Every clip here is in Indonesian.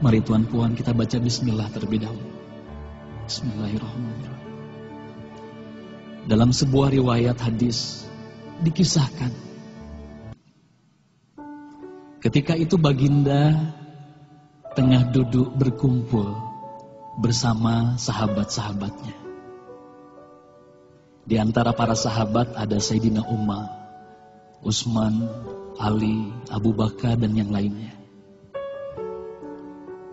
Mari Tuan Puan kita baca bismillah terlebih dahulu. Bismillahirrahmanirrahim. Dalam sebuah riwayat hadis dikisahkan, ketika itu baginda tengah duduk berkumpul bersama sahabat-sahabatnya. Di antara para sahabat ada Sayyidina Umar, Utsman, Ali, Abu Bakar dan yang lainnya.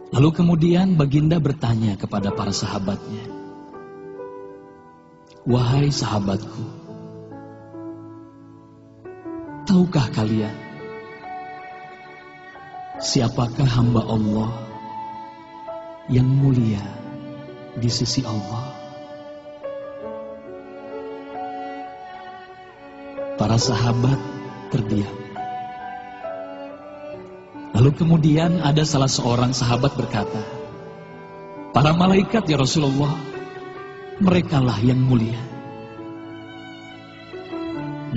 Lalu kemudian baginda bertanya kepada para sahabatnya, "Wahai sahabatku, tahukah kalian siapakah hamba Allah yang mulia di sisi Allah?" Para sahabat terdiam. Lalu kemudian ada salah seorang sahabat berkata, "Para malaikat ya Rasulullah, merekalah yang mulia."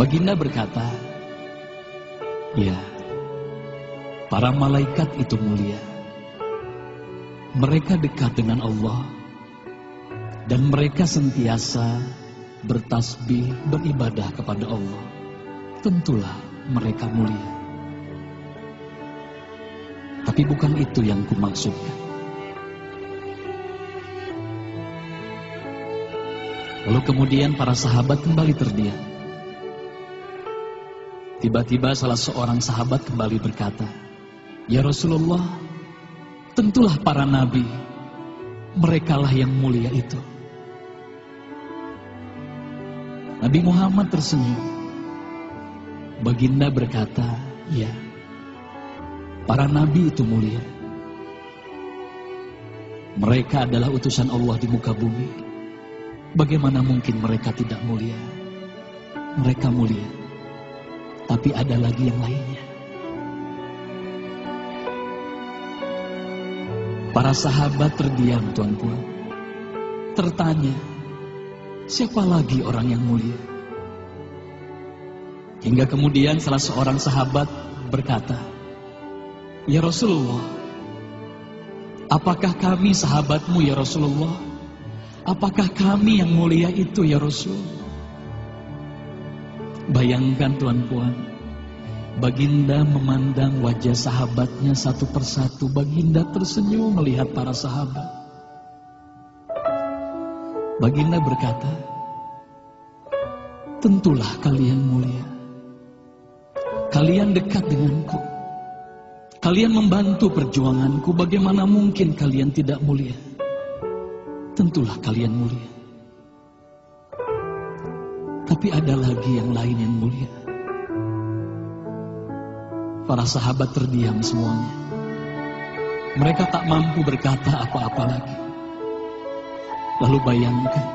Baginda berkata, "Ya, para malaikat itu mulia. Mereka dekat dengan Allah dan mereka sentiasa bertasbih, beribadah kepada Allah. Tentulah mereka mulia. Tapi bukan itu yang kumaksudkan." Lalu kemudian para sahabat kembali terdiam. Tiba-tiba salah seorang sahabat kembali berkata, "Ya Rasulullah, tentulah para nabi, merekalah yang mulia itu." Nabi Muhammad tersenyum. Baginda berkata, "Ya, para nabi itu mulia. Mereka adalah utusan Allah di muka bumi. Bagaimana mungkin mereka tidak mulia? Mereka mulia. Tapi ada lagi yang lainnya." Para sahabat terdiam, Tuan Puan. Tertanya, siapa lagi orang yang mulia? Hingga kemudian salah seorang sahabat berkata, "Ya Rasulullah, apakah kami sahabatmu ya Rasulullah? Apakah kami yang mulia itu ya Rasul?" Bayangkan Tuan Puan, baginda memandang wajah sahabatnya satu persatu. Baginda tersenyum melihat para sahabat. Baginda berkata, "Tentulah kalian mulia. Kalian dekat denganku. Kalian membantu perjuanganku. Bagaimana mungkin kalian tidak mulia? Tentulah kalian mulia. Tapi ada lagi yang lain yang mulia." Para sahabat terdiam semuanya. Mereka tak mampu berkata apa-apa lagi. Lalu bayangkan,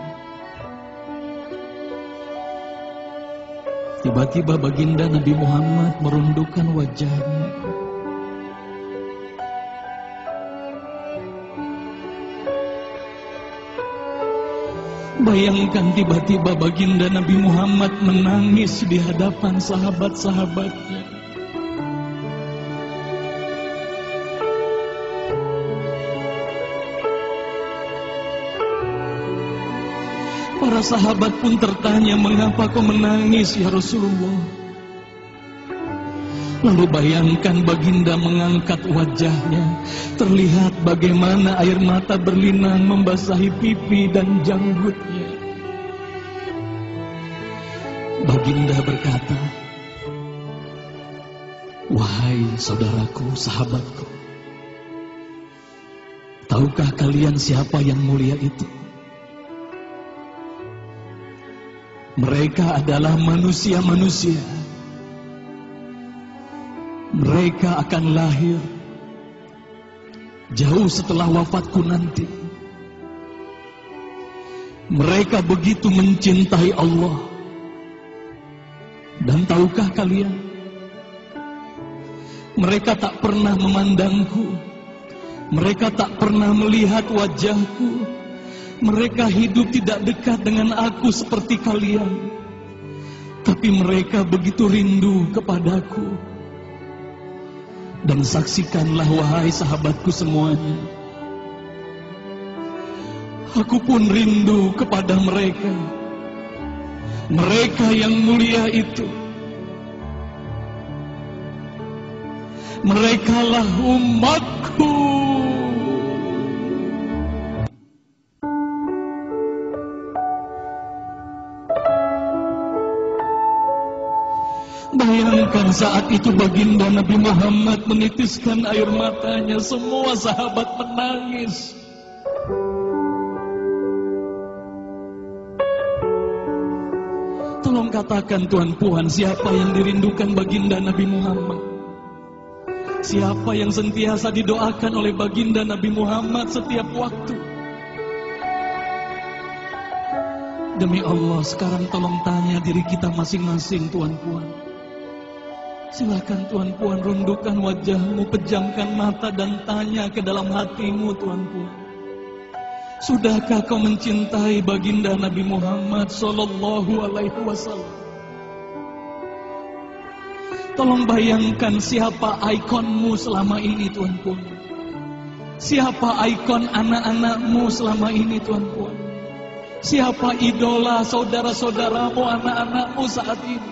tiba-tiba baginda Nabi Muhammad merundukkan wajahnya. Bayangkan tiba-tiba baginda Nabi Muhammad menangis di hadapan sahabat-sahabatnya. Para sahabat pun tertanya, "Mengapa kau menangis ya Rasulullah?" Lalu bayangkan baginda mengangkat wajahnya. Terlihat bagaimana air mata berlinang membasahi pipi dan janggutnya. Baginda berkata, "Wahai saudaraku, sahabatku, tahukah kalian siapa yang mulia itu? Mereka adalah manusia-manusia. Mereka akan lahir jauh setelah wafatku nanti. Mereka begitu mencintai Allah. Dan tahukah kalian, mereka tak pernah memandangku. Mereka tak pernah melihat wajahku. Mereka hidup tidak dekat dengan aku seperti kalian. Tapi mereka begitu rindu kepadaku. Dan saksikanlah wahai sahabatku semuanya, aku pun rindu kepada mereka, mereka yang mulia itu. Merekalah umatku. Bayangkan saat itu baginda Nabi Muhammad menitiskan air matanya, semua sahabat menangis. Tolong katakan Tuan Puan, siapa yang dirindukan baginda Nabi Muhammad? Siapa yang sentiasa didoakan oleh baginda Nabi Muhammad setiap waktu? Demi Allah, sekarang tolong tanya diri kita masing-masing, Tuan Puan. Silakan Tuan Puan, rundukkan wajahmu, pejamkan mata dan tanya ke dalam hatimu, Tuan Puan. Sudahkah kau mencintai baginda Nabi Muhammad sallallahu alaihi wasallam? Tolong bayangkan siapa ikonmu selama ini, Tuan Puan. Siapa ikon anak-anakmu selama ini, Tuan Puan. Siapa idola saudara-saudaramu, anak-anakmu saat ini.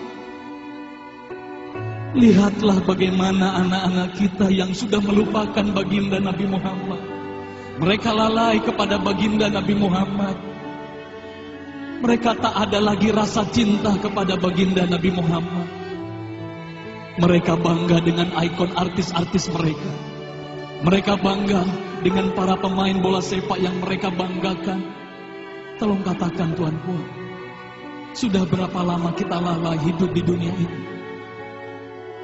Lihatlah bagaimana anak-anak kita yang sudah melupakan baginda Nabi Muhammad. Mereka lalai kepada baginda Nabi Muhammad. Mereka tak ada lagi rasa cinta kepada baginda Nabi Muhammad. Mereka bangga dengan ikon artis-artis mereka. Mereka bangga dengan para pemain bola sepak yang mereka banggakan. Tolong katakan Tuan Puan, sudah berapa lama kita lalai hidup di dunia ini?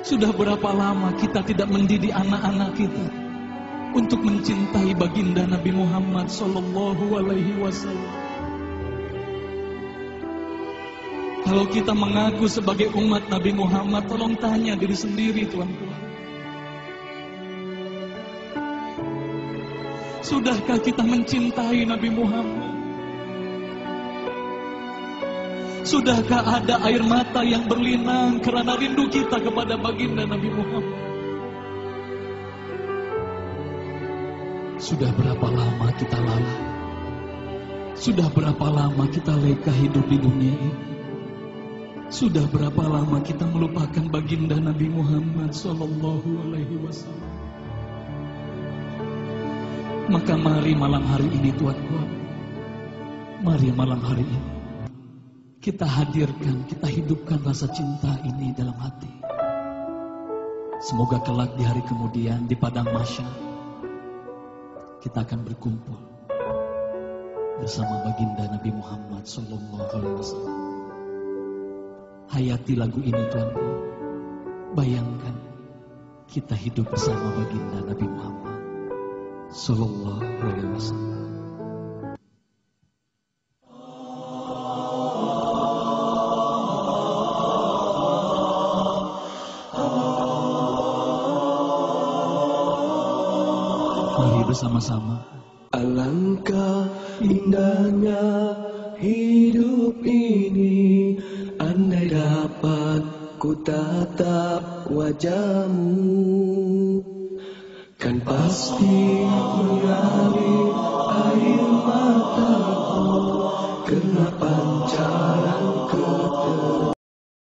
Sudah berapa lama kita tidak mendidik anak-anak kita untuk mencintai baginda Nabi Muhammad sallallahu alaihi wasallam? Kalau kita mengaku sebagai umat Nabi Muhammad, tolong tanya diri sendiri, Tuan Puan. Sudahkah kita mencintai Nabi Muhammad? Sudahkah ada air mata yang berlinang karena rindu kita kepada baginda Nabi Muhammad? Sudah berapa lama kita lalai? Sudah berapa lama kita leka hidup di dunia ini? Sudah berapa lama kita melupakan baginda Nabi Muhammad sallallahu alaihi wasallam? Maka mari malam hari ini, Tuan Puan, mari malam hari ini kita hadirkan, kita hidupkan rasa cinta ini dalam hati. Semoga kelak di hari kemudian di padang mahsyar kita akan berkumpul bersama baginda Nabi Muhammad sallallahu alaihi wasallam. Hayati lagu ini, Tuan Puan. Bayangkan kita hidup bersama baginda Nabi Muhammad sallallahu alaihi wasallam. Mari bersama-sama. Alangkah indahnya hidup ini, andai dapat ku tatap wajahmu, kan pasti mengalir air mataku, karena pancaran